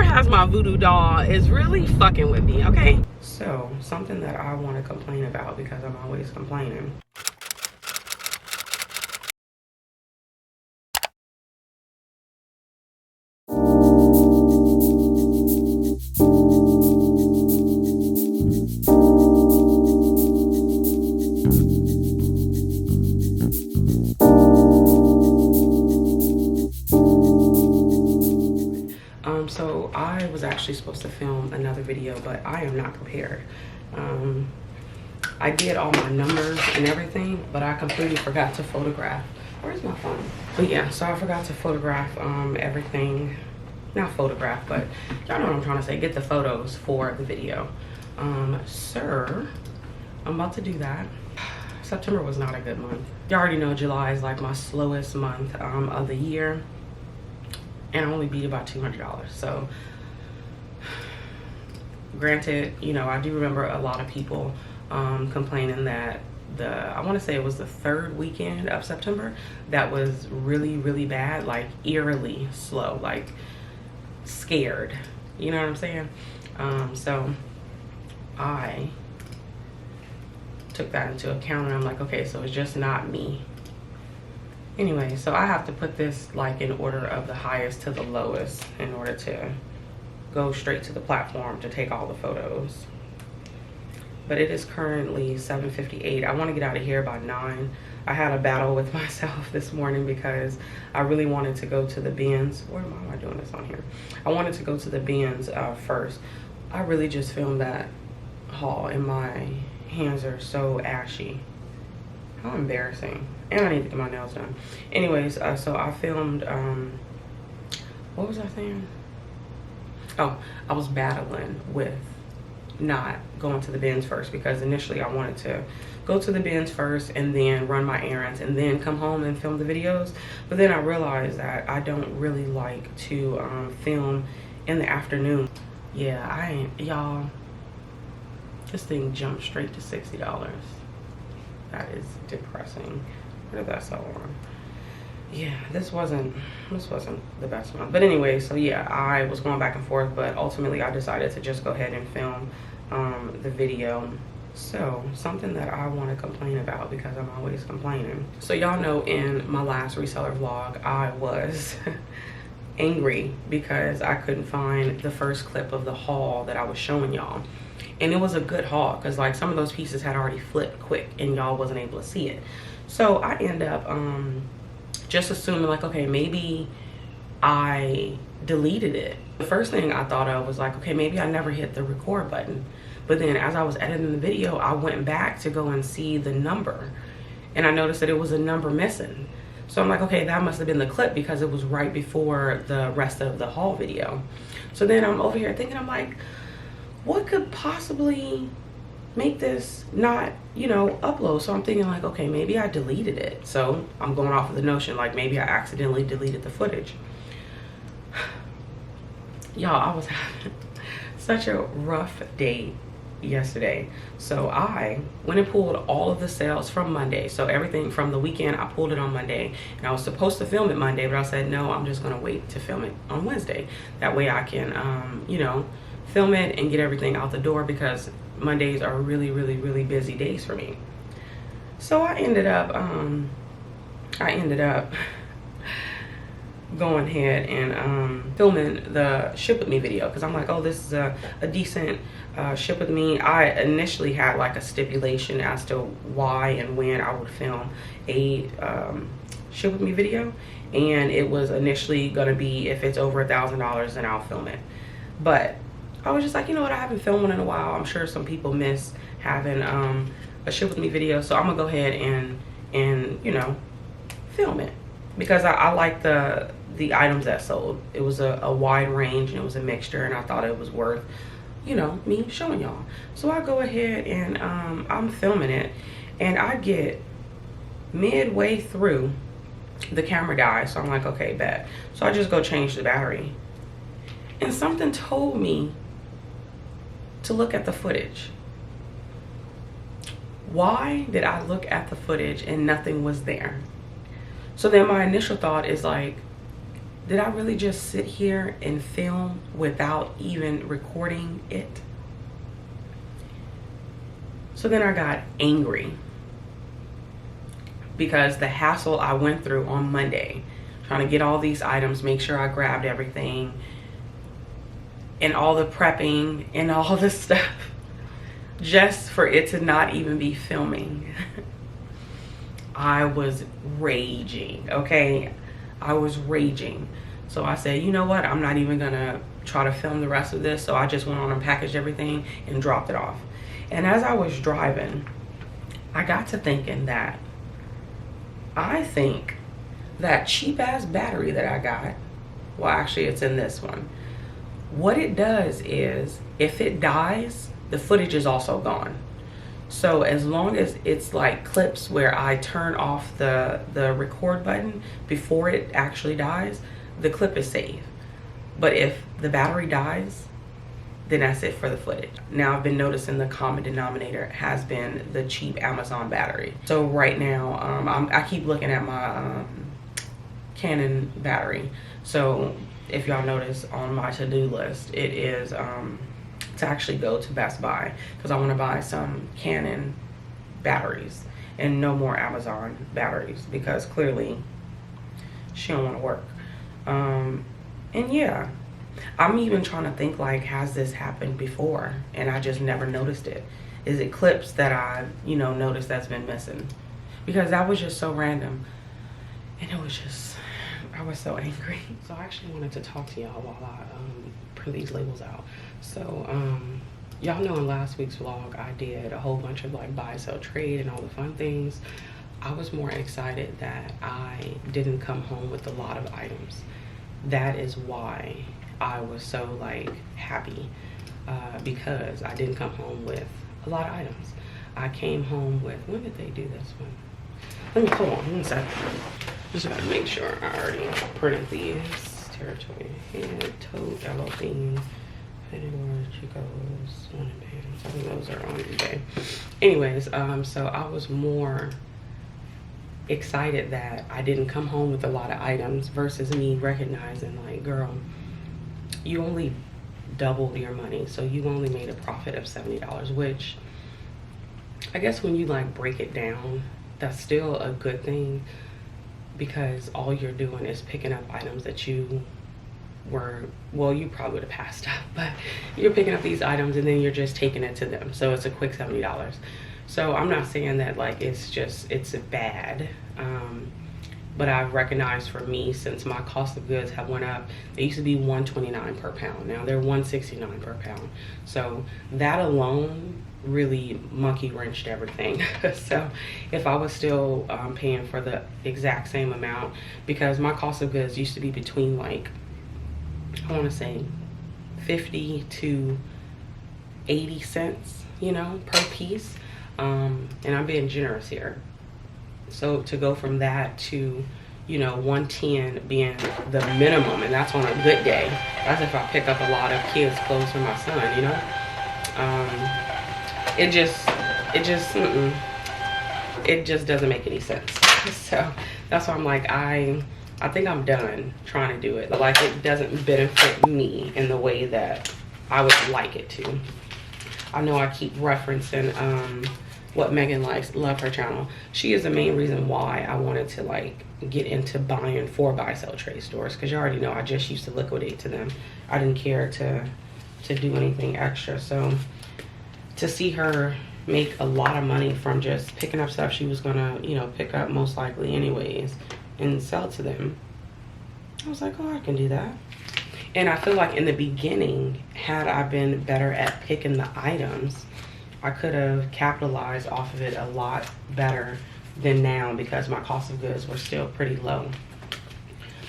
has my voodoo doll is really fucking with me, okay? So, something that I want to complain about because I'm always complaining. So I was actually supposed to film another video, but I am not prepared. I did all my numbers and everything, but I completely forgot to photograph. Where's my phone? But yeah, so I forgot to photograph everything. Not photograph, but y'all know what I'm trying to say. Get the photos for the video. Sir, I'm about to do that. September was not a good month. You already know July is like my slowest month of the year. And I only beat about $200. So granted, you know, I do remember a lot of people complaining that I want to say it was the third weekend of September that was really, really bad, like eerily slow, like scared. You know what I'm saying? So I took that into account and I'm like, okay, so it's just not me. Anyway, so I have to put this like in order of the highest to the lowest in order to go straight to the platform to take all the photos. But it is currently 7:58. I want to get out of here by 9. I had a battle with myself this morning because I really wanted to go to the bins. Why am I doing this on here? I wanted to go to the bins first. I really just filmed that haul and my hands are so ashy. How embarrassing. And I need to get my nails done. Anyways, so I filmed, what was I saying? Oh, I was battling with not going to the bins first because initially I wanted to go to the bins first and then run my errands and then come home and film the videos. But then I realized that I don't really like to film in the afternoon. Yeah, y'all, this thing jumped straight to $60. That is depressing. Where did that sell on? Yeah, this wasn't the best one. But anyway, so yeah, I was going back and forth, but ultimately I decided to just go ahead and film the video. So something that I want to complain about because I'm always complaining. So y'all know in my last reseller vlog, I was angry because I couldn't find the first clip of the haul that I was showing y'all. And it was a good haul because like some of those pieces had already flipped quick and y'all wasn't able to see it. So I end up just assuming like, okay, maybe I deleted it. The first thing I thought of was like, okay, maybe I never hit the record button. But then as I was editing the video, I went back to go and see the number and I noticed that it was a number missing. So I'm like, okay, that must have been the clip because it was right before the rest of the haul video. So then I'm over here thinking, I'm like, what could possibly make this not, you know, upload? So I'm thinking like, okay, maybe I deleted it. So I'm going off of the notion like maybe I accidentally deleted the footage. Y'all, I was having such a rough day yesterday. So I went and pulled all of the sales from Monday. So everything from the weekend, I pulled it on Monday and I was supposed to film it Monday, but I said, no, I'm just gonna wait to film it on Wednesday. That way I can, you know, film it and get everything out the door because Mondays are really, really, really busy days for me. So I ended up going ahead and filming the ship with me video because I'm like, oh, this is a decent ship with me. I initially had like a stipulation as to why and when I would film a ship with me video, and it was initially gonna be if it's over $1,000 then I'll film it. But I was just like, you know what, I haven't filmed one in a while. I'm sure some people miss having a ship with me video, so I'm gonna go ahead and you know, film it because I like the items that sold. It was a wide range and it was a mixture, and I thought it was worth, you know, me showing y'all. So I go ahead and I'm filming it, and I get midway through, the camera dies. So I'm like, okay, bet. So I just go change the battery, and something told me to look at the footage. Why did I look at the footage and nothing was there? So then my initial thought is like, did I really just sit here and film without even recording it? So then I got angry because the hassle I went through on Monday, trying to get all these items, make sure I grabbed everything, and all the prepping and all the stuff, just for it to not even be filming. I was raging, okay? I was raging. So I said, you know what? I'm not even gonna try to film the rest of this. So I just went on and packaged everything and dropped it off. And as I was driving, I got to thinking that I think that cheap ass battery that I got, well, actually it's in this one. What it does is if it dies, the footage is also gone. So as long as it's like clips where I turn off the record button before it actually dies, the clip is saved. But if the battery dies, then that's it for the footage. Now I've been noticing the common denominator has been the cheap Amazon battery. So right now, I keep looking at my Canon battery. So if y'all notice on my to-do list, it is to actually go to Best Buy because I want to buy some Canon batteries and no more Amazon batteries because clearly she don't want to work. And yeah, I'm even trying to think like, has this happened before and I just never noticed it? Is it clips that I, noticed that's been missing? Because that was just so random. And it was just, I was so angry. So I actually wanted to talk to y'all while I print these labels out. So y'all know in last week's vlog, I did a whole bunch of like buy, sell, trade and all the fun things. I was more excited that I didn't come home with a lot of items. That is why I was so like happy because I didn't come home with a lot of items. I came home with, when did they do this one? Let me, hold on one second. Just gotta make sure I already printed these. Territory, head, tote, 𝕃𝕀ℕ𝕂𝕊, Fedor, Chico's, one and pants. I think those are on eBay. Anyways, so I was more excited that I didn't come home with a lot of items versus me recognizing like, girl, you only doubled your money, so you only made a profit of $70, which I guess when you like break it down, that's still a good thing because all you're doing is picking up items that you were, well, you probably would have passed up, but you're picking up these items and then you're just taking it to them. So it's a quick $70. So I'm not saying that like it's bad, but I've recognized for me, since my cost of goods have went up, they used to be $129 per pound. Now they're $169 per pound. So that alone really monkey wrenched everything. So if I was still paying for the exact same amount, because my cost of goods used to be between like, I want to say 50 to 80 cents, per piece. And I'm being generous here. So to go from that to, 110 being the minimum, and that's on a good day. That's if I pick up a lot of kids' clothes for my son, it just doesn't make any sense. So that's why I'm like, I think I'm done trying to do it. Like, it doesn't benefit me in the way that I would like it to. I know I keep referencing what Megan likes, love her channel. She is the main reason why I wanted to like get into buying for buy, sell, trade stores, because you already know I just used to liquidate to them. I didn't care to do anything extra. So to see her make a lot of money from just picking up stuff she was gonna, pick up most likely anyways and sell to them, I was like, oh, I can do that. And I feel like in the beginning, had I been better at picking the items, I could have capitalized off of it a lot better than now because my cost of goods were still pretty low.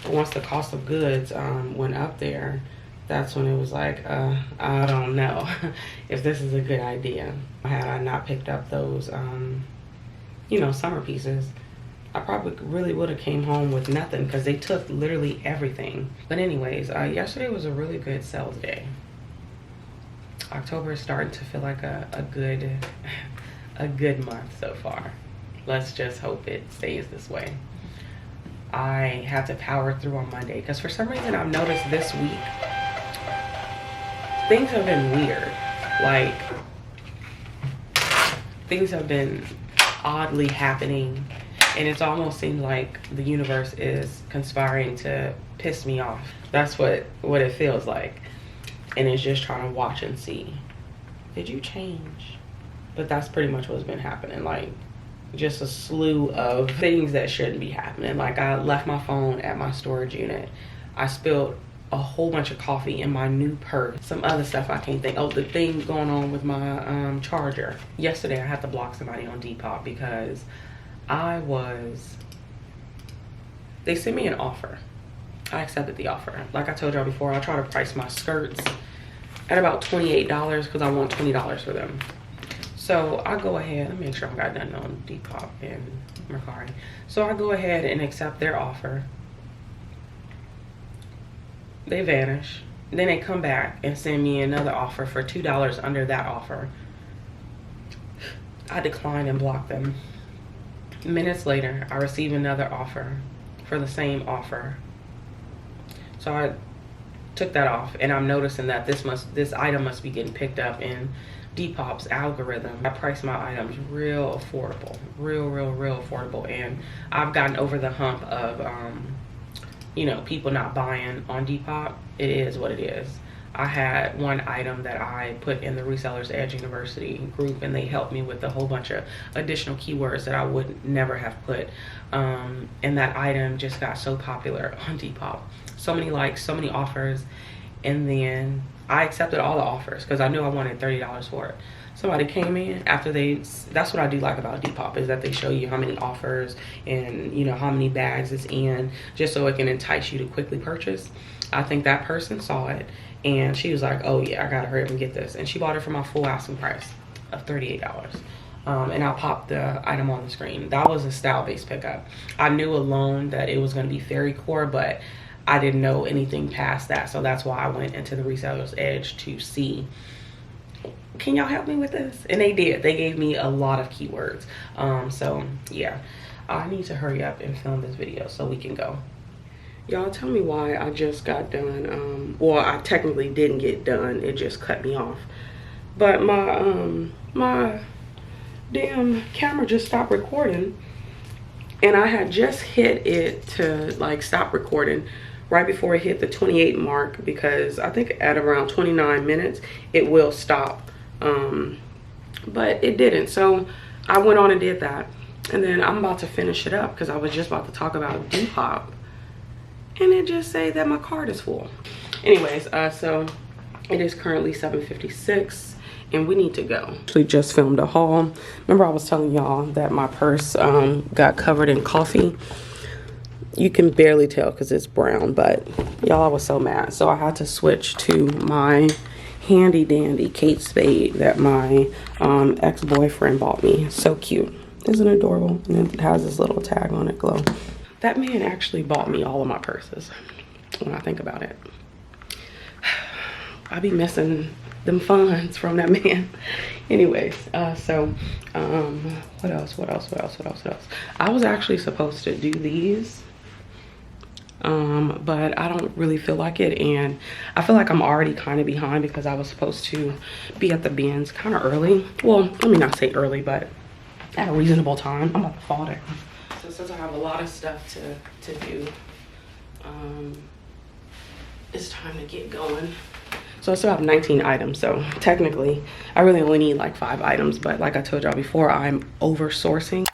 But once the cost of goods went up there, that's when it was like, I don't know if this is a good idea. Had I not picked up those, summer pieces, I probably really would have came home with nothing because they took literally everything. But anyways, yesterday was a really good sales day. October is starting to feel like a good month so far. Let's just hope it stays this way. I had to power through on Monday because for some reason I've noticed this week things have been weird. Like, things have been oddly happening, and it's almost seemed like the universe is conspiring to piss me off. That's what it feels like. And it's just trying to watch and see, did you change? But that's pretty much what's been happening. Like, just a slew of things that shouldn't be happening. Like, I left my phone at my storage unit. I spilled a whole bunch of coffee in my new purse. Some other stuff I can't think. Oh, the thing going on with my charger. Yesterday I had to block somebody on Depop because they sent me an offer. I accepted the offer. Like I told y'all before, I try to price my skirts at about $28 because I want $20 for them. So I go ahead, let me make sure I got nothing on Depop and Mercari. So I go ahead and accept their offer. They vanish. Then they come back and send me another offer for $2 under that offer. I decline and block them. Minutes later, I receive another offer for the same offer. So I took that off, and I'm noticing that this item must be getting picked up in Depop's algorithm. I price my items real affordable, real affordable, and I've gotten over the hump of you know, people not buying on Depop. It is what it is. I had one item that I put in the Resellers Edge University group, and they helped me with a whole bunch of additional keywords that I would never have put. And that item just got so popular on Depop. So many likes, so many offers. And then I accepted all the offers because I knew I wanted $30 for it. Somebody came in after that's what I do like about Depop, is that they show you how many offers and, you know, how many bags it's in, just so it can entice you to quickly purchase. I think that person saw it and she was like, oh yeah, I gotta hurry up and get this. And she bought it for my full asking price of $38. And I'll pop the item on the screen. That was a style-based pickup. I knew alone that it was gonna be fairy core, but I didn't know anything past that. So that's why I went into the Resellers Edge to see, can y'all help me with this? And they did. They gave me a lot of keywords. So yeah, I need to hurry up and film this video so we can go. Y'all tell me why I just got done. Well, I technically didn't get done. It just cut me off. But my damn camera just stopped recording, and I had just hit it to like stop recording right before it hit the 28 mark, because I think at around 29 minutes it will stop. But it didn't. So I went on and did that, and then I'm about to finish it up because I was just about to talk about Depop, and it just say that my card is full. Anyways, so it is currently 7:56 and we need to go. Actually just filmed a haul. Remember I was telling y'all that my purse got covered in coffee. You can barely tell because it's brown, but y'all, I was so mad. So I had to switch to my handy dandy Kate Spade that my ex-boyfriend bought me. So cute. Isn't it adorable? And it has this little tag on it, glow. That man actually bought me all of my purses when I think about it. I be missing them funds from that man. Anyways, so what else? I was actually supposed to do these, but I don't really feel like it, and I feel like I'm already kind of behind because I was supposed to be at the bins kind of early. Well, let me not say early, but at a reasonable time. I'm about to fall down. So since I have a lot of stuff to do, it's time to get going. So I still have 19 items, so technically I really only need like 5 items, but like I told y'all before, I'm over sourcing.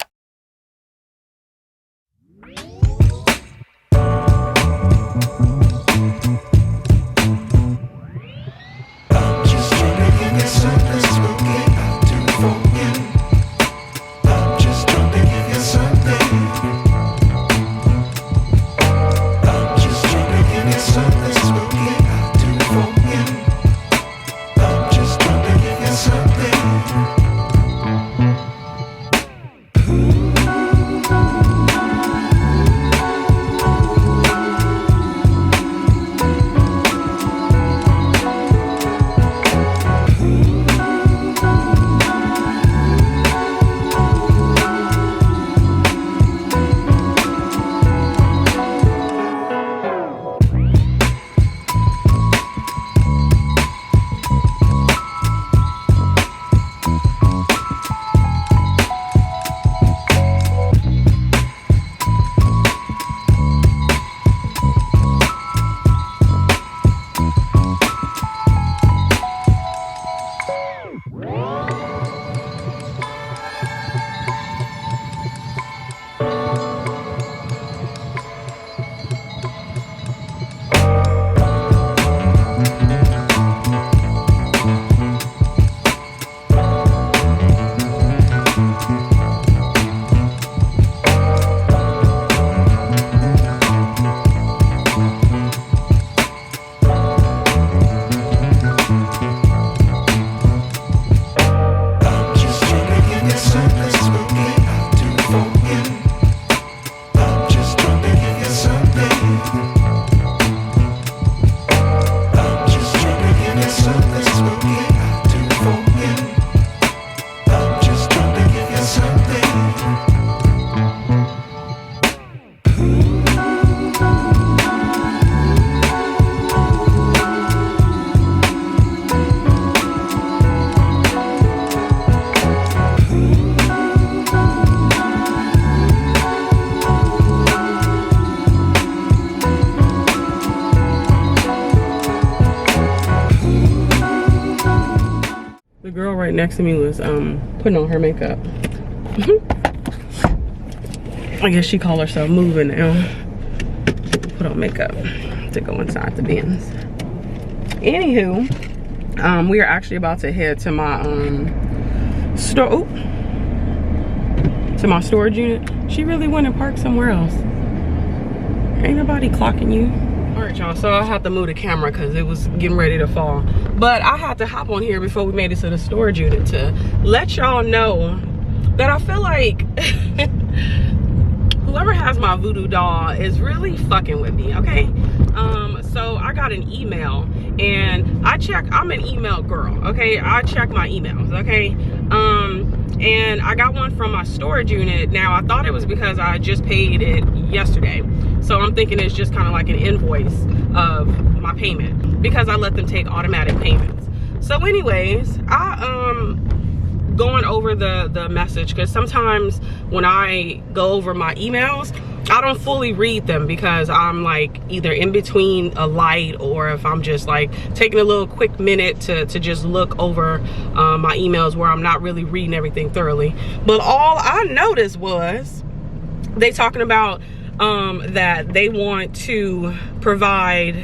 girl right next to me was putting on her makeup. I guess she called herself moving now. Put on makeup to go inside the bins. Anywho, we are actually about to head to my store. To my storage unit. She really went and parked somewhere else. Ain't nobody clocking you. All right, y'all, so I had to move the camera because it was getting ready to fall. But I had to hop on here before we made it to the storage unit to let y'all know that I feel like whoever has my voodoo doll is really fucking with me, okay? So I got an email and I'm an email girl, okay? I check my emails, okay? And I got one from my storage unit. Now I thought it was because I just paid it yesterday. So I'm thinking it's just kind of like an invoice of my payment because I let them take automatic payments. So anyways, going over the message, because sometimes when I go over my emails, I don't fully read them because I'm like either in between a light or if I'm just like taking a little quick minute to just look over my emails where I'm not really reading everything thoroughly. But all I noticed was they talking about that they want to provide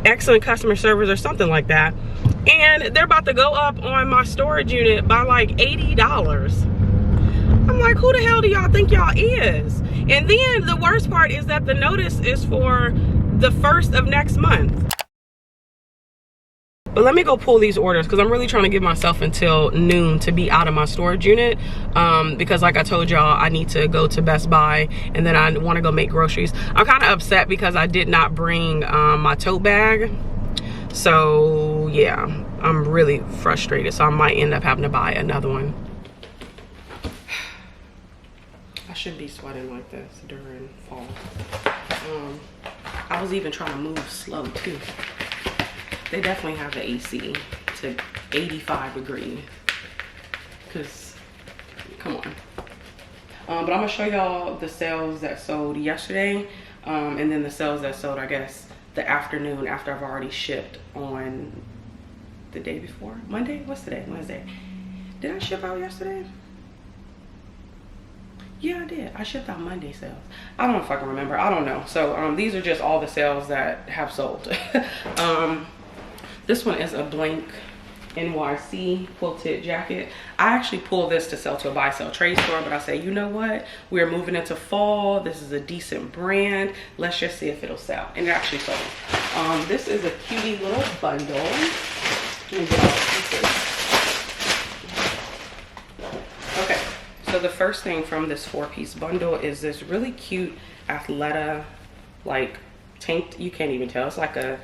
excellent customer service or something like that. And they're about to go up on my storage unit by like $80. I'm like, who the hell do y'all think y'all is? And then the worst part is that the notice is for the 1st of next month. But let me go pull these orders because I'm really trying to give myself until noon to be out of my storage unit. Because like I told y'all, I need to go to Best Buy and then I want to go make groceries. I'm kind of upset because I did not bring my tote bag. So yeah, I'm really frustrated. So I might end up having to buy another one. I shouldn't be sweating like this during fall. I was even trying to move slow too. They definitely have the AC to 85 degrees. Cause, come on. But I'm gonna show y'all the sales that sold yesterday. And then the sales that sold, I guess, the afternoon after I've already shipped on the day before. Monday? What's today? Wednesday. Did I ship out yesterday? Yeah, I did. I shipped out Monday sales. I don't know if I can remember. I don't know. So these are just all the sales that have sold. This one is a blank NYC quilted jacket. I actually pulled this to sell to a buy sell trade store, but I say, you know what? We're moving into fall. This is a decent brand. Let's just see if it'll sell. And it actually sold. This is a cutie little bundle. Let me get all the pieces. Okay. So the first thing from this 4-piece bundle is this really cute Athleta, like tank. You can't even tell. It's like a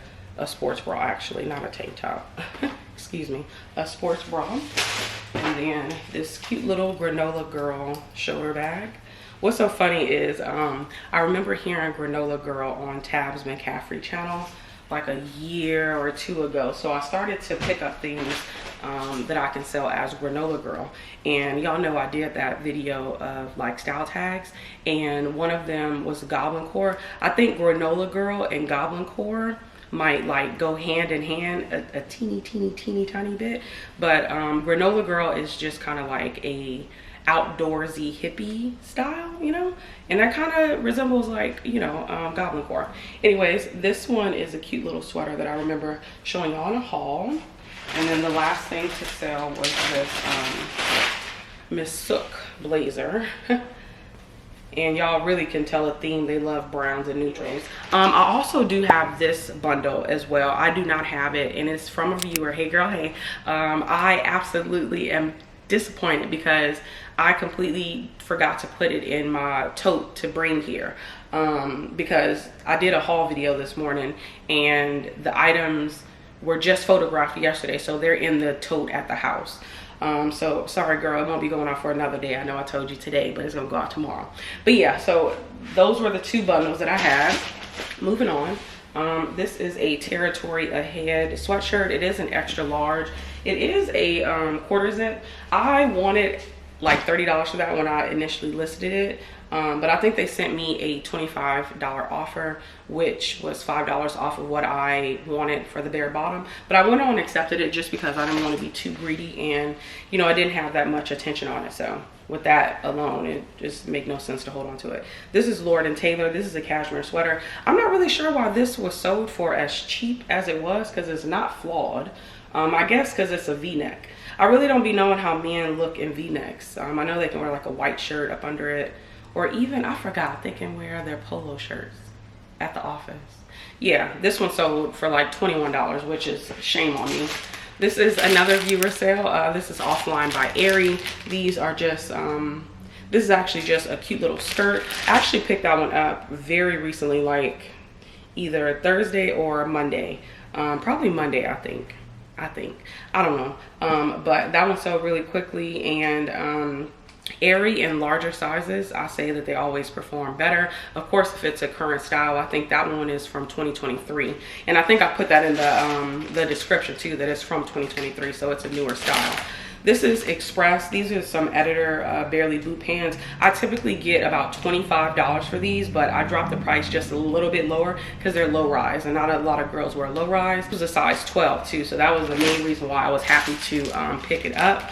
sports bra, actually, not a tank top. Excuse me, a sports bra. And then this cute little granola girl shoulder bag. What's so funny is I remember hearing granola girl on Tabs McCaffrey channel like a year or two ago. So I started to pick up things that I can sell as granola girl. And y'all know I did that video of like style tags, and one of them was Goblin Core. I think granola girl and Goblin Core might like go hand in hand a teeny tiny bit, but granola girl is just kind of like a outdoorsy hippie style, you know, and that kind of resembles like, you know, Goblin Core. Anyways, this one is a cute little sweater that I remember showing y'all in a haul. And then the last thing to sell was this Miss Sook blazer. And y'all really can tell a theme. They love browns and neutrals. I also do have this bundle as well. I do not have it, and it's from a viewer. Hey girl, hey. I absolutely am disappointed because I completely forgot to put it in my tote to bring here. Because I did a haul video this morning and the items were just photographed yesterday, so they're in the tote at the house. So sorry girl, it won't be going out for another day. I know I told you today, but it's gonna go out tomorrow. But yeah, so those were the 2 bundles that I had. Moving on, this is a Territory Ahead sweatshirt. It is an extra large. It is a quarter zip. I wanted like $30 for that when I initially listed it. But I think they sent me a $25 offer, which was $5 off of what I wanted for the bare bottom. But I went on and accepted it just because I didn't want to be too greedy, and you know, I didn't have that much attention on it. So with that alone, it just made no sense to hold on to it. This is Lord & Taylor. This is a cashmere sweater. I'm not really sure why this was sold for as cheap as it was, because it's not flawed. I guess because it's a V-neck. I really don't be knowing how men look in V-necks. I know they can wear like a white shirt up under it, or even, I forgot, they can wear their polo shirts at the office. Yeah, this one sold for like $21, which is shame on me. This is another viewer sale. This is Offline by Aerie. These are just, this is actually just a cute little skirt. I actually picked that one up very recently, like either Thursday or Monday. Probably Monday, I think. I don't know. But that one sold really quickly, and Aerie in larger sizes, I say that they always perform better. Of course, if it's a current style, I think that one is from 2023, and I think I put that in the description too, that it's from 2023, so it's a newer style. This is Express. These are some editor barely boot pants. I typically get about $25 for these, but I dropped the price just a little bit lower because they're low rise, and not a lot of girls wear low rise. This was a size 12 too, so that was the main reason why I was happy to pick it up.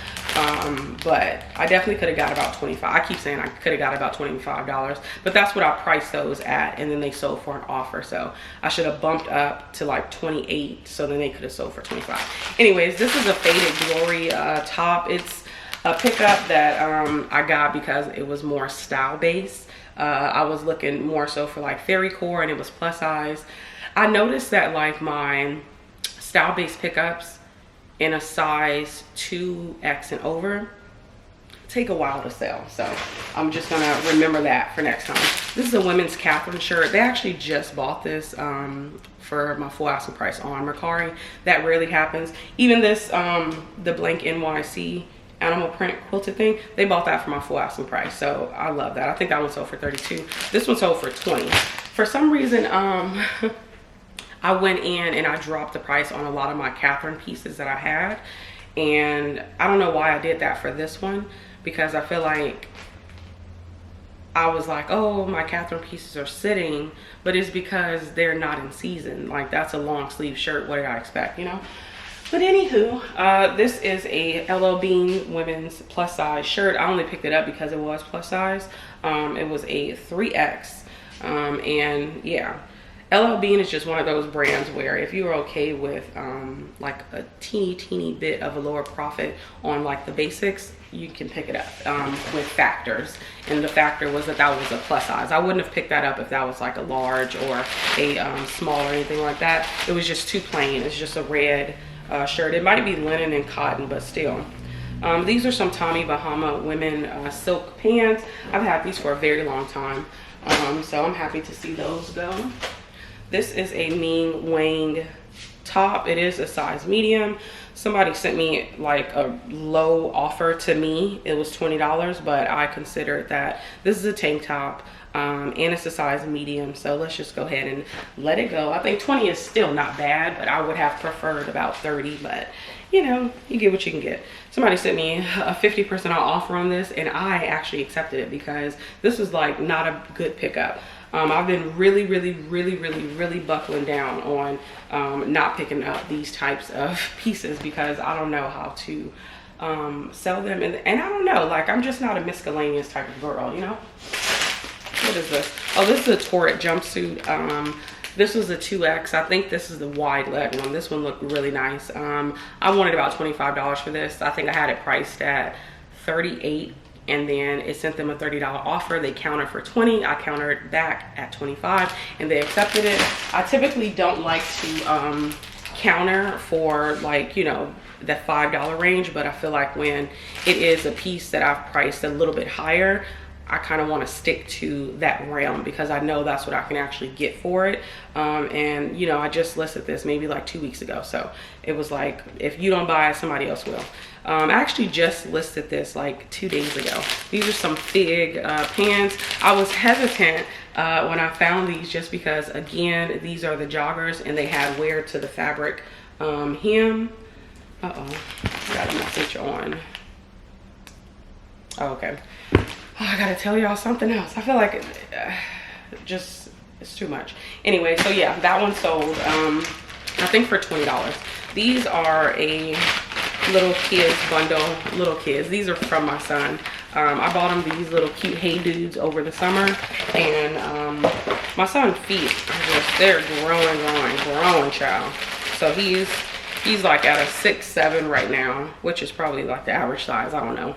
But I definitely could have got about 25. I keep saying I could have got about $25, but that's what I priced those at, and then they sold for an offer, so I should have bumped up to like 28, so then they could have sold for 25. Anyways, this is a Faded Glory top. It's a pickup that I got because it was more style based. I was looking more so for like fairy core, and it was plus size. I noticed that like my style based pickups in a size 2X and over take a while to sell, so I'm just gonna remember that for next time. This is a women's Catherine shirt. They actually just bought this for my full asking price on Mercari. That rarely happens. Even this the blank NYC animal print quilted thing, they bought that for my full asking price, so I love that. I think that one sold for 32. This one sold for 20. For some reason I went in and I dropped the price on a lot of my Catherine pieces that I had, and I don't know why I did that for this one, because I feel like I was like, oh, my Catherine pieces are sitting, but it's because they're not in season. Like, that's a long sleeve shirt, what did I expect, you know? But anywho, this is a LL Bean women's plus size shirt. I only picked it up because it was plus size. It was a 3X, and yeah, LL Bean is just one of those brands where if you're okay with like a teeny bit of a lower profit on like the basics, you can pick it up with factors. And the factor was that that was a plus size. I wouldn't have picked that up if that was like a large or a small or anything like that. It was just too plain. It's just a red shirt. It might be linen and cotton, but still. These are some Tommy Bahama women silk pants. I've had these for a very long time, so I'm happy to see those go. This is a Ming Wang top. It is a size medium. Somebody sent me like a low offer to me. It was $20, but I considered that this is a tank top, and it's a size medium, so let's just go ahead and let it go. I think 20 is still not bad, but I would have preferred about 30, but you know, you get what you can get. Somebody sent me a 50% off offer on this, and I actually accepted it because this was like not a good pickup. I've been really buckling down on not picking up these types of pieces because I don't know how to sell them, and I don't know, like, I'm just not a miscellaneous type of girl, you know. What is this? Oh, this is a Torrid jumpsuit. This was a 2X. I think this is the wide leg one. This one looked really nice. I wanted about $25 for this. I think I had it priced at $38, and then it sent them a $30 offer. They countered for $20. I countered back at $25, and they accepted it. I typically don't like to counter for, like, you know, that $5 range, but I feel like when it is a piece that I've priced a little bit higher, I kind of want to stick to that realm because I know that's what I can actually get for it. And you know, I just listed this maybe like 2 weeks ago, so it was like, if you don't buy it, somebody else will. I actually just listed this like 2 days ago. These are some Fig pants. I was hesitant when I found these just because, again, these are the joggers and they had wear to the fabric hem. Got a message on. Oh, okay. Oh, I gotta tell y'all something else. I feel like just it's too much. Anyway, so yeah, that one sold. I think for $20. These are a little kids bundle. Little kids. These are from my son. I bought him these little cute Hey Dudes over the summer, and my son's feet are just, they're growing, child. So he's like at a 6'7" right now, which is probably like the average size, I don't know,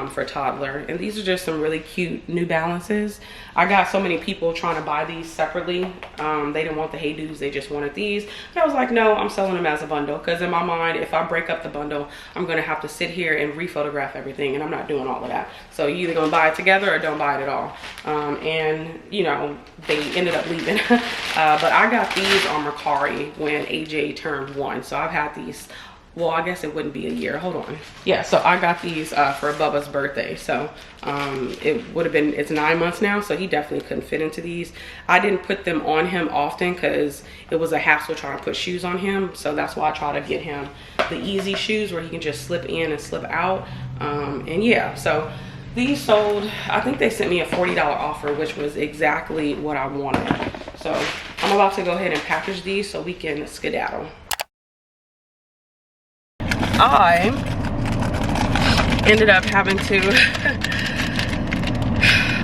for toddler. And these are just some really cute New Balances. I got so many people trying to buy these separately. They didn't want the Hey Dudes, they just wanted these. And I was like, no, I'm selling them as a bundle, because in my mind, if I break up the bundle, I'm gonna have to sit here and rephotograph everything, and I'm not doing all of that. So you either gonna buy it together or don't buy it at all. And you know, they ended up leaving. But I got these on Mercari when AJ turned 1. So I've had these, well, I guess it wouldn't be a year, hold on. Yeah, so I got these for Bubba's birthday. So it would have been, it's 9 months now, so he definitely couldn't fit into these. I didn't put them on him often because it was a hassle trying to put shoes on him. So that's why I try to get him the easy shoes where he can just slip in and slip out. And yeah, so these sold, I think they sent me a $40 offer, which was exactly what I wanted. So I'm about to go ahead and package these so we can skedaddle. I ended up having to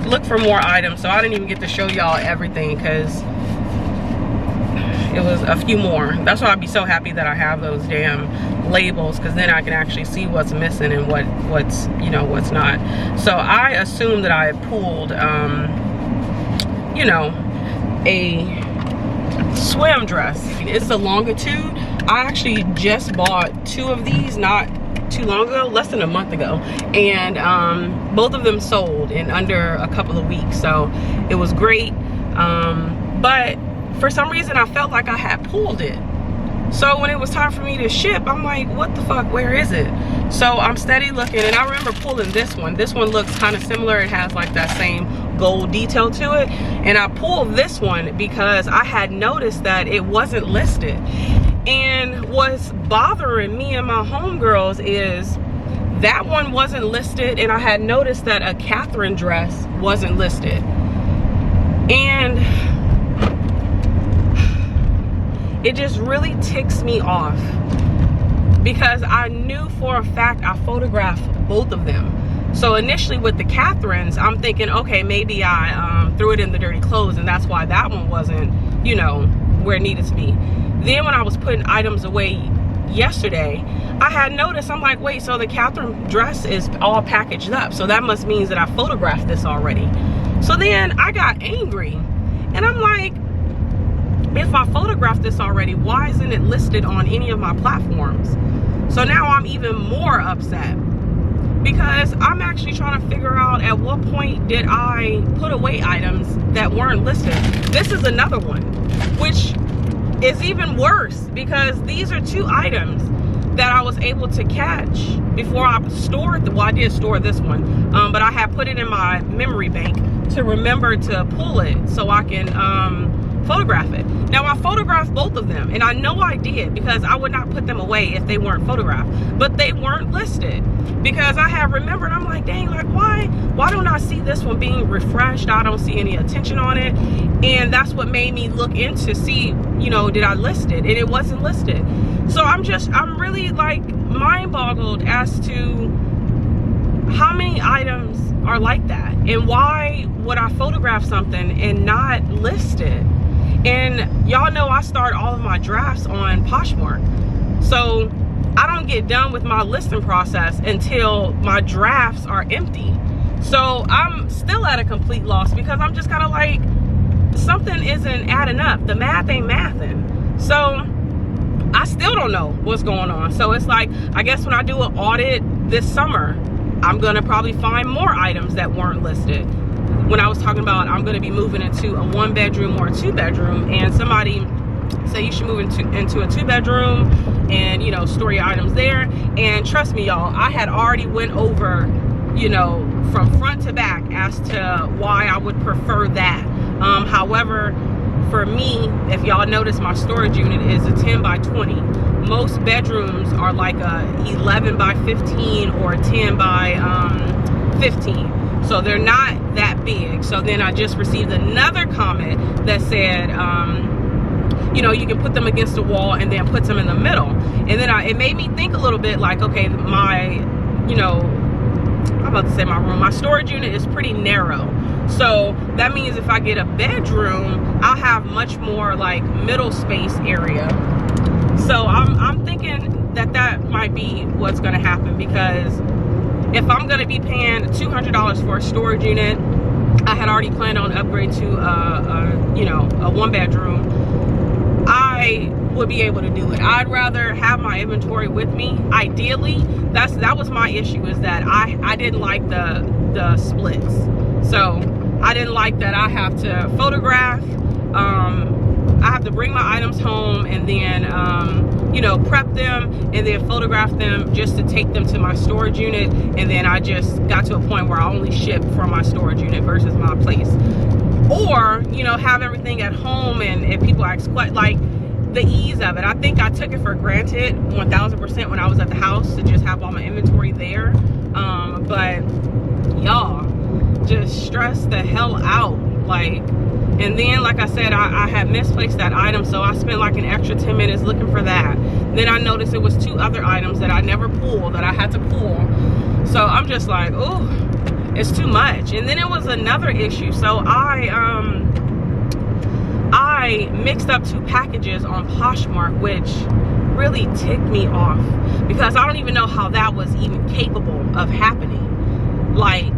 look for more items, so I didn't even get to show y'all everything because it was a few more. That's why I'd be so happy that I have those damn labels, because then I can actually see what's missing and what's you know, what's not. So I assumed that I had pulled you know, a swim dress. It's the longitude. I actually just bought 2 of these not too long ago, less than a month ago, and both of them sold in under a couple of weeks, so it was great. But for some reason I felt like I had pulled it. So when it was time for me to ship, I'm like, what the fuck, where is it? So I'm steady looking, and I remember pulling this one. This one looks kind of similar. It has like that same gold detail to it. And I pulled this one because I had noticed that it wasn't listed. And what's bothering me and my homegirls is that one wasn't listed, and I had noticed that a Catherine dress wasn't listed. And it just really ticks me off because I knew for a fact I photographed both of them. So initially with the Catherines, I'm thinking, okay, maybe I threw it in the dirty clothes, and that's why that one wasn't, you know, where it needed to be. Then when I was putting items away yesterday, I had noticed, I'm like, wait, so the Catherine dress is all packaged up, so that must mean that I photographed this already. So then I got angry, and I'm like, if I photographed this already, why isn't it listed on any of my platforms? So now I'm even more upset because I'm actually trying to figure out at what point did I put away items that weren't listed. This is another one, which is even worse because these are 2 items that I was able to catch before I stored the, well, I did store this one, but I had put it in my memory bank to remember to pull it so I can photograph it. Now I photographed both of them, and I know I did because I would not put them away if they weren't photographed, but they weren't listed because I have remembered. I'm like, dang, like why don't I see this one being refreshed? I don't see any attention on it, and that's what made me look into see, you know, did I list it, and it wasn't listed. So I'm really like mind boggled as to how many items are like that, and why would I photograph something and not list it? And y'all know I start all of my drafts on Poshmark, so I don't get done with my listing process until my drafts are empty. So I'm still at a complete loss because I'm just kind of like, something isn't adding up. The math ain't mathing. So I still don't know what's going on. So it's like, I guess when I do an audit this summer, I'm gonna probably find more items that weren't listed. When I was talking about I'm gonna be moving into a 1-bedroom or a 2-bedroom, and somebody said you should move into a 2-bedroom and, you know, store your items there. And trust me, y'all, I had already went over, you know, from front to back as to why I would prefer that. However, for me, if y'all notice, my storage unit is a 10 by 20. Most bedrooms are like a 11 by 15 or 10 by 15. So they're not that big. So then I just received another comment that said, you know, you can put them against the wall and then put them in the middle. And then it made me think a little bit like, okay, my, you know, I'm about to say my room, my storage unit is pretty narrow. So that means if I get a bedroom, I'll have much more like middle space area. So I'm thinking that might be what's gonna happen, because if I'm gonna be paying $200 for a storage unit, I had already planned on upgrade to you know, a 1-bedroom, I would be able to do it. I'd rather have my inventory with me. Ideally, that was my issue, is that I didn't like the splits. So I didn't like that I have to photograph, I have to bring my items home and then you know, prep them and then photograph them just to take them to my storage unit. And then I just got to a point where I only ship from my storage unit versus my place. Or, you know, have everything at home, and if people ask what, like, the ease of it. I think I took it for granted 1000% when I was at the house to just have all my inventory there. But y'all, just stress the hell out. Like, and then like I said, I had misplaced that item, so I spent like an extra 10 minutes looking for that. Then I noticed it was 2 other items that I never pulled, that I had to pull. So I'm just like, oh, it's too much. And then it was another issue. So I mixed up 2 packages on Poshmark, which really ticked me off, because I don't even know how that was even capable of happening. Like,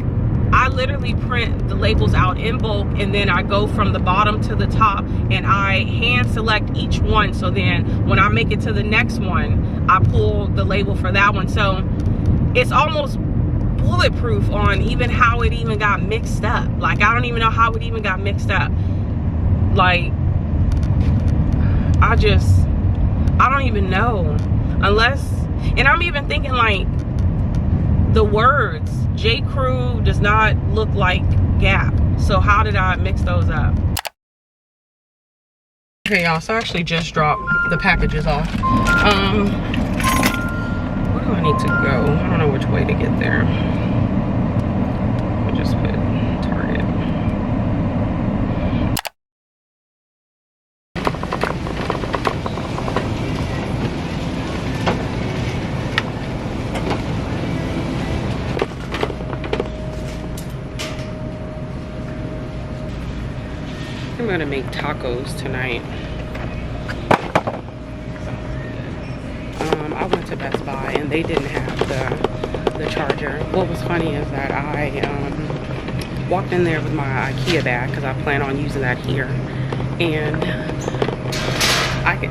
I literally print the labels out in bulk, and then I go from the bottom to the top and I hand select each one. So then when I make it to the next one, I pull the label for that one. So it's almost bulletproof on even how it even got mixed up. Like, I don't even know how it even got mixed up. Like, I don't even know. Unless, and I'm even thinking like, the words J. Crew does not look like Gap. So how did I mix those up? Okay, y'all, so I actually just dropped the packages off. Where do I need to go? I don't know which way to get there. I'll just put Target. I'm gonna make tacos tonight. I went to Best Buy and they didn't have the charger. What was funny is that I walked in there with my IKEA bag, because I plan on using that here, and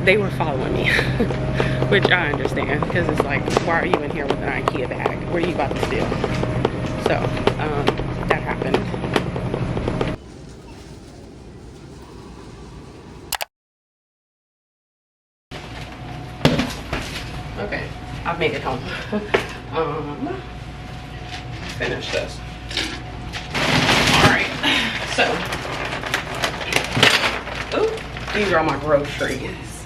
they were following me, which I understand, because it's like, why are you in here with an IKEA bag? What are you about to steal? So that happened. Okay, I've made it home. Finish this. Alright, so, these are all my groceries.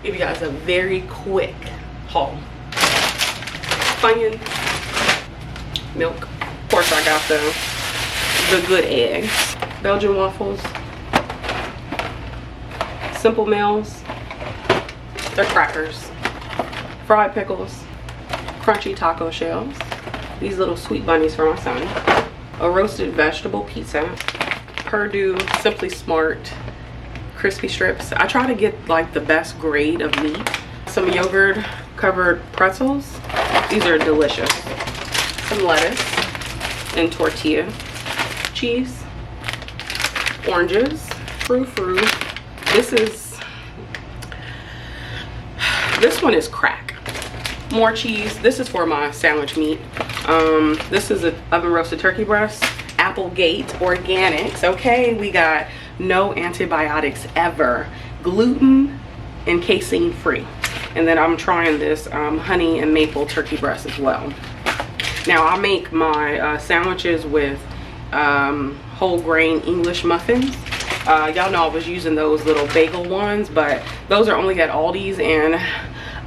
Give you guys a very quick haul. Funyuns, milk. Of course, I got the good eggs. Belgian waffles. Simple Meals. They're crackers. Fried pickles, crunchy taco shells, these little sweet bunnies for my son, a roasted vegetable pizza, Perdue Simply Smart crispy strips. I try to get like the best grade of meat. Some yogurt covered pretzels. These are delicious. Some lettuce and tortilla cheese, oranges, frou-frou. This one is crack. More cheese. This is for my sandwich meat. This is an oven roasted turkey breast. Applegate Organics. Okay, we got no antibiotics ever. Gluten and casein free. And then I'm trying this honey and maple turkey breast as well. Now I make my sandwiches with whole grain English muffins. Y'all know I was using those little bagel ones, but those are only at Aldi's, and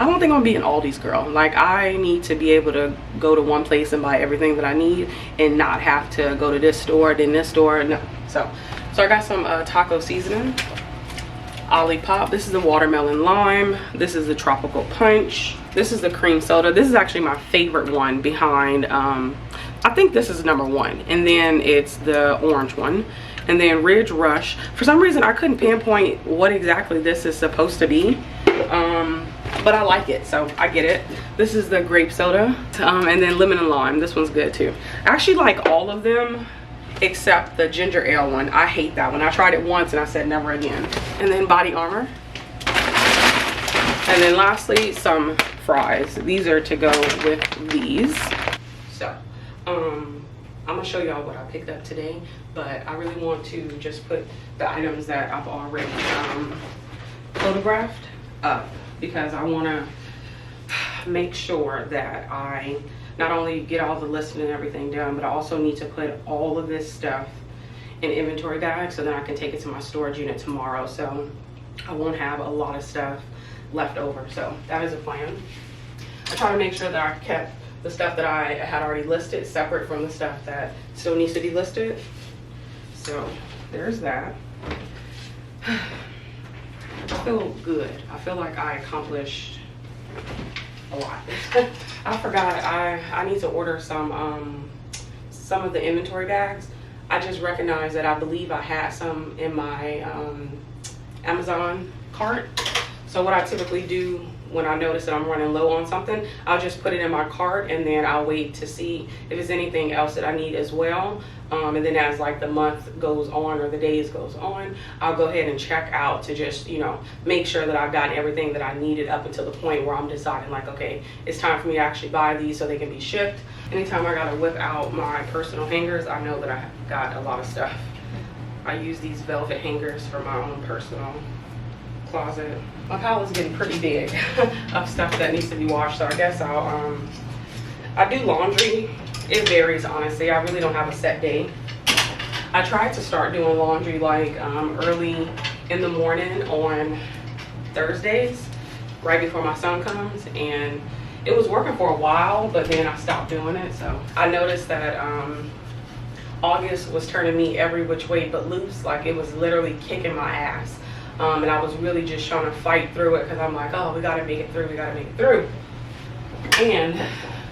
I don't think I'm gonna be an Aldi's girl. Like, I need to be able to go to one place and buy everything that I need and not have to go to this store, then this store. No. So I got some taco seasoning, Olipop. This is the watermelon lime. This is the tropical punch. This is the cream soda. This is actually my favorite one behind, I think this is number 1. And then it's the orange one. And then Ridge Rush. For some reason, I couldn't pinpoint what exactly this is supposed to be. But I like it, so I get it. This is the grape soda. And then lemon and lime. This one's good too. I actually like all of them except the ginger ale one. I hate that one. I tried it once and I said never again. And then Body Armor. And then lastly, some fries. These are to go with these. So, I'm gonna show y'all what I picked up today, but I really want to just put the items that I've already photographed up, because I want to make sure that I not only get all the listing and everything done, but I also need to put all of this stuff in inventory bags so that I can take it to my storage unit tomorrow, so I won't have a lot of stuff left over. So that is a plan. I try to make sure that I kept the stuff that I had already listed separate from the stuff that still needs to be listed. So there's that. I feel good. I feel like I accomplished a lot. I forgot I need to order some of the inventory bags. I just recognized that I believe I had some in my Amazon cart. So what I typically do when I notice that I'm running low on something, I'll just put it in my cart and then I'll wait to see if there's anything else that I need as well. And then as like the month goes on or the days goes on, I'll go ahead and check out to just, you know, make sure that I've got everything that I needed up until the point where I'm deciding like, okay, it's time for me to actually buy these so they can be shipped. Anytime I gotta whip out my personal hangers, I know that I got a lot of stuff. I use these velvet hangers for my own personal closet. My pile is getting pretty big of stuff that needs to be washed, so I guess I do laundry. It varies, honestly. I really don't have a set day. I tried to start doing laundry like early in the morning on Thursdays, right before my son comes, and it was working for a while, but then I stopped doing it. So I noticed that August was turning me every which way but loose. Like, it was literally kicking my ass. And I was really just trying to fight through it because I'm like, oh, we gotta make it through, we gotta make it through. And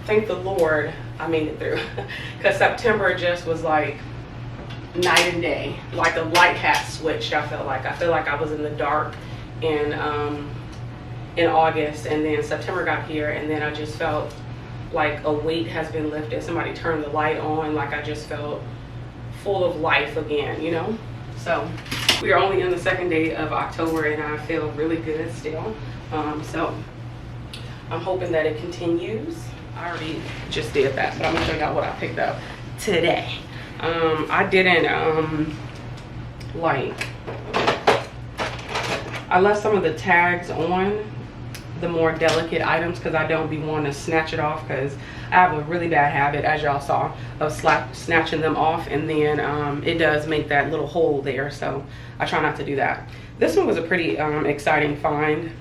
thank the Lord I made it through, because September just was like night and day, like a light had switched. I feel like I was in the dark in August, and then September got here, and then I just felt like a weight has been lifted. Somebody turned the light on, like I just felt full of life again, you know. So we are only in the second day of October and I feel really good still. So I'm hoping that it continues. I already just did that, but I'm gonna show y'all what I picked up today. I didn't I left some of the tags on the more delicate items because I don't be wanting to snatch it off, because I have a really bad habit, as y'all saw, of snatching them off, and then it does make that little hole there, so I try not to do that. This one was a pretty exciting find.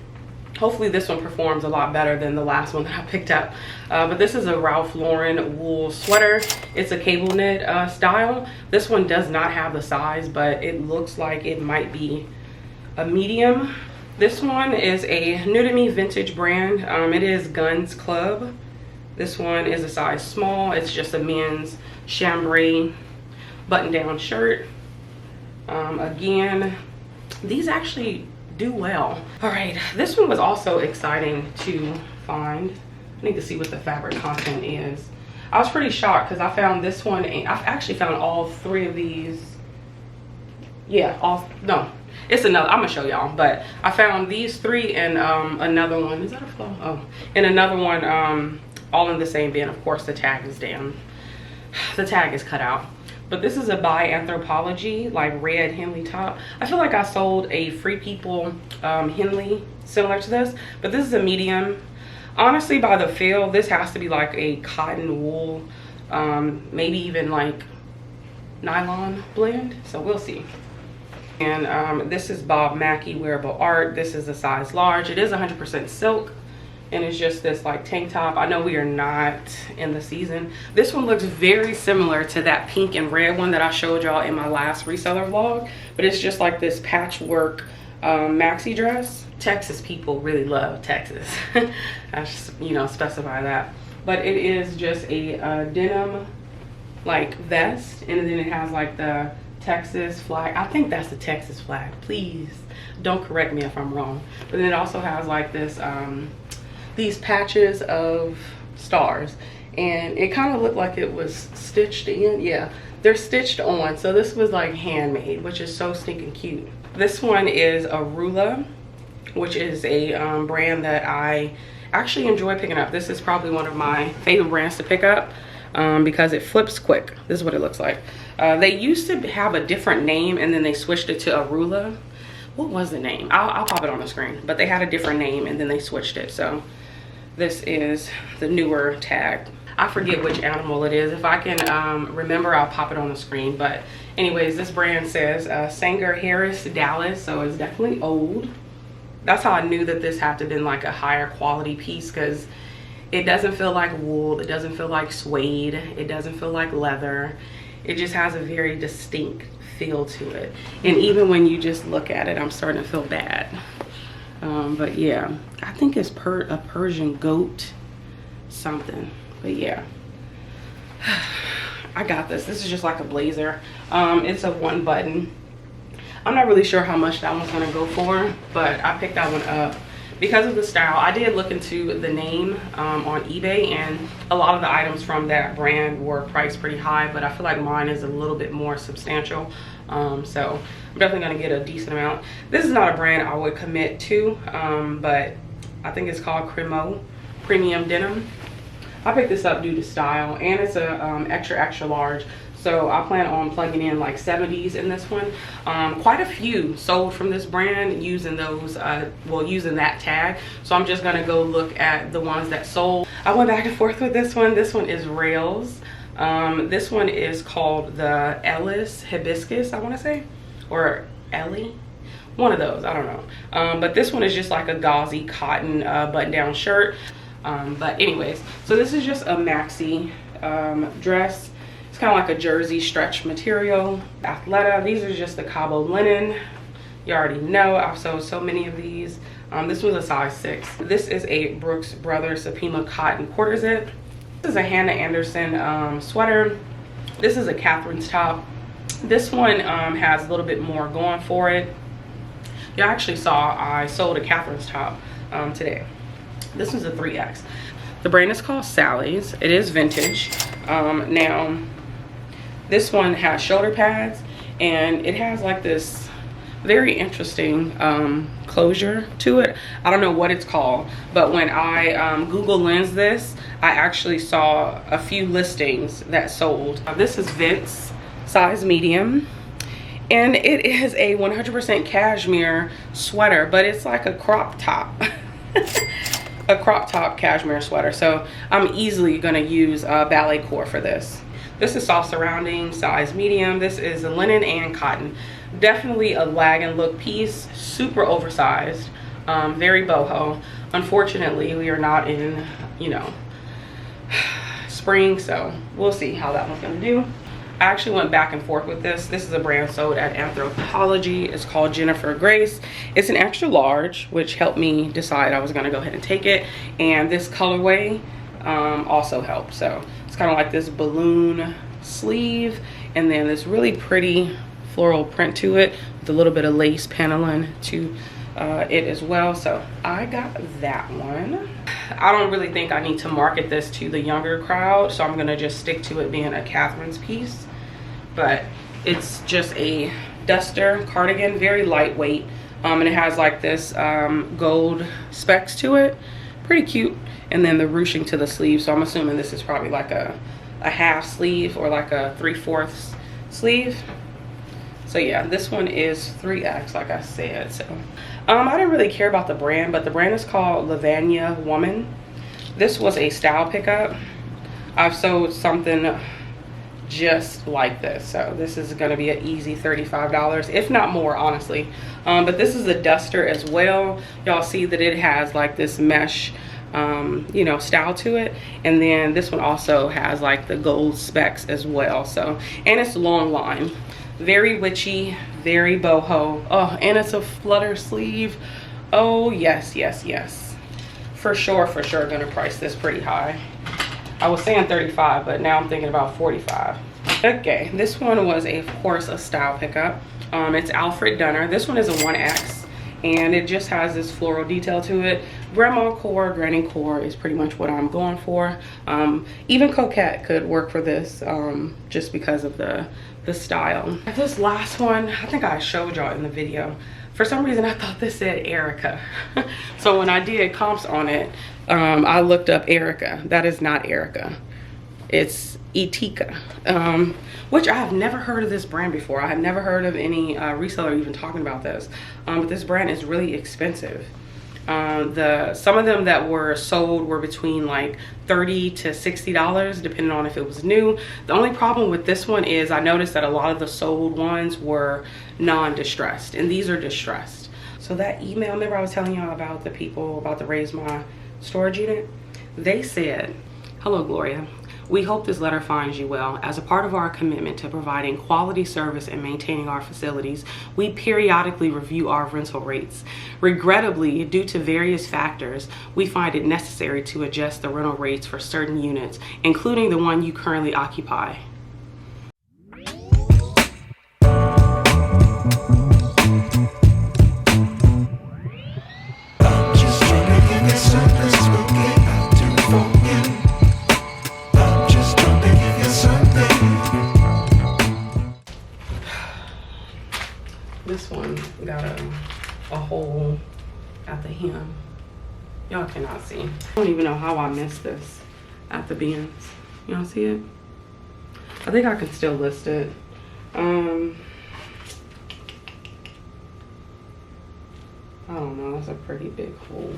Hopefully this one performs a lot better than the last one that I picked up. But this is a Ralph Lauren wool sweater. It's a cable knit style. This one does not have the size, but it looks like it might be a medium. This one is a new to me vintage brand. It is Guns Club. This one is a size small. It's just a men's chambray button down shirt. Again, these actually do well. All right, this one was also exciting to find. I need to see what the fabric content is. I was pretty shocked because I found this one, and I've actually found all three of these. Yeah, no, it's another, I'm gonna show y'all, but I found these three and another one. Is that a flow? Oh, and another one, all in the same bin. Of course the tag is down, the tag is cut out. But this is a by Anthropology, like red Henley top. I feel like I sold a Free People Henley similar to this, but this is a medium. Honestly, by the feel, this has to be like a cotton wool, maybe even like nylon blend, so we'll see. And this is Bob Mackie Wearable Art. This is a size large. It is 100% silk, and it's just this like tank top. I know we are not in the season. This one looks very similar to that pink and red one that I showed y'all in my last reseller vlog, but it's just like this patchwork maxi dress. Texas people really love Texas. I just, you know, specify that. But it is just a denim like vest, and then it has like the Texas flag. I think that's the Texas flag. Please don't correct me if I'm wrong. But then it also has like this these patches of stars, and it kind of looked like it was stitched in. Yeah, they're stitched on. So this was like handmade, which is so stinking cute. This one is a Rula, which is a brand that I actually enjoy picking up. This is probably one of my favorite brands to pick up because it flips quick. This is what it looks like. They used to have a different name, and then they switched it to a Rula. What was the name? I'll pop it on the screen. But they had a different name, and then they switched it. So this is the newer tag. I forget which animal it is. If I can remember, I'll pop it on the screen. But anyways, this brand says Sanger Harris Dallas, so it's definitely old. That's how I knew that this had to have been like a higher quality piece, because it doesn't feel like wool, it doesn't feel like suede, it doesn't feel like leather. It just has a very distinct feel to it. And even when you just look at it, I'm starting to feel bad. But yeah, I think it's a Persian goat something. But yeah, I got this. This is just like a blazer. It's a one button. I'm not really sure how much that one's gonna go for, but I picked that one up because of the style. I did look into the name on eBay, and a lot of the items from that brand were priced pretty high, but I feel like mine is a little bit more substantial. So I'm definitely gonna get a decent amount. This is not a brand I would commit to, but I think it's called Cremo Premium Denim. I picked this up due to style, and it's a extra large. So I plan on plugging in like 70s in this one. Quite a few sold from this brand using those, using that tag. So I'm just gonna go look at the ones that sold. I went back and forth with this one. This one is Rails. This one is called the Ellis Hibiscus, I wanna say, or Ellie. One of those, I don't know. But this one is just like a gauzy cotton button-down shirt. But anyways, so this is just a maxi dress. It's kind of like a jersey stretch material. Athleta. These are just the Cabo linen. You already know, I've sold so many of these. This was a size 6. This is a Brooks Brothers Sapima cotton quarter zip. This is a Hannah Anderson sweater. This is a Catherine's top. This one has a little bit more going for it. You actually saw I sold a Catherine's top today. This is a 3X. The brand is called Sally's. It is vintage. Now, this one has shoulder pads, and it has like this very interesting closure to it. I don't know what it's called, but when I Google Lens this, I actually saw a few listings that sold. This is Vince, size medium, and it is a 100% cashmere sweater, but it's like a crop top. A crop top cashmere sweater. So I'm easily gonna use ballet core for this. This is soft surrounding, size medium. This is linen and cotton. Definitely a lag and look piece, super oversized, very boho. Unfortunately, we are not in, you know, spring, so we'll see how that one's gonna do. I actually went back and forth with this. This is a brand sold at Anthropologie. It's called Jennifer Grace. It's an extra large, which helped me decide I was gonna go ahead and take it. And this colorway also helped. So it's kind of like this balloon sleeve, and then this really pretty floral print to it with a little bit of lace paneling to it as well. So I got that one. I don't really think I need to market this to the younger crowd, so I'm gonna just stick to it being a Catherine's piece. But it's just a duster cardigan, very lightweight, and it has like this gold specks to it, pretty cute. And then the ruching to the sleeve, so I'm assuming this is probably like a half sleeve or like a 3/4 sleeve. So yeah, this one is 3X, like I said. So I didn't really care about the brand, but the brand is called Lavanya Woman. This was a style pickup. I've sold something just like this, so this is going to be an easy $35, if not more, honestly. But this is a duster as well. Y'all see that it has like this mesh you know, style to it. And then this one also has like the gold specs as well. So, and it's long line, very witchy, very boho. Oh, and it's a flutter sleeve. Oh yes, yes, yes, for sure gonna price this pretty high. I was saying 35, but now I'm thinking about 45. Okay, this one was of course a style pickup. It's Alfred Dunner. This one is a 1X, and it just has this floral detail to it. Grandma core, granny core is pretty much what I'm going for. Even coquette could work for this, just because of the style. This last one, I think I showed y'all in the video. For some reason, I thought this said Erica. So when I did comps on it, I looked up Erica. That is not Erica. It's 𝕃𝕀ℕ𝕂𝕊, which I have never heard of this brand before. I have never heard of any reseller even talking about this. But this brand is really expensive. Some of them that were sold were between like $30 to $60, depending on if it was new. The only problem with this one is I noticed that a lot of the sold ones were non-distressed, and these are distressed. So that email, remember I was telling y'all about the people about to raise my storage unit? They said, "Hello, Gloria. We hope this letter finds you well. As a part of our commitment to providing quality service and maintaining our facilities, we periodically review our rental rates. Regrettably, due to various factors, we find it necessary to adjust the rental rates for certain units, including the one you currently occupy." This one got a hole at the hem. Y'all cannot see. I don't even know how I missed this at the bins. Y'all see it? I think I can still list it. I don't know, that's a pretty big hole.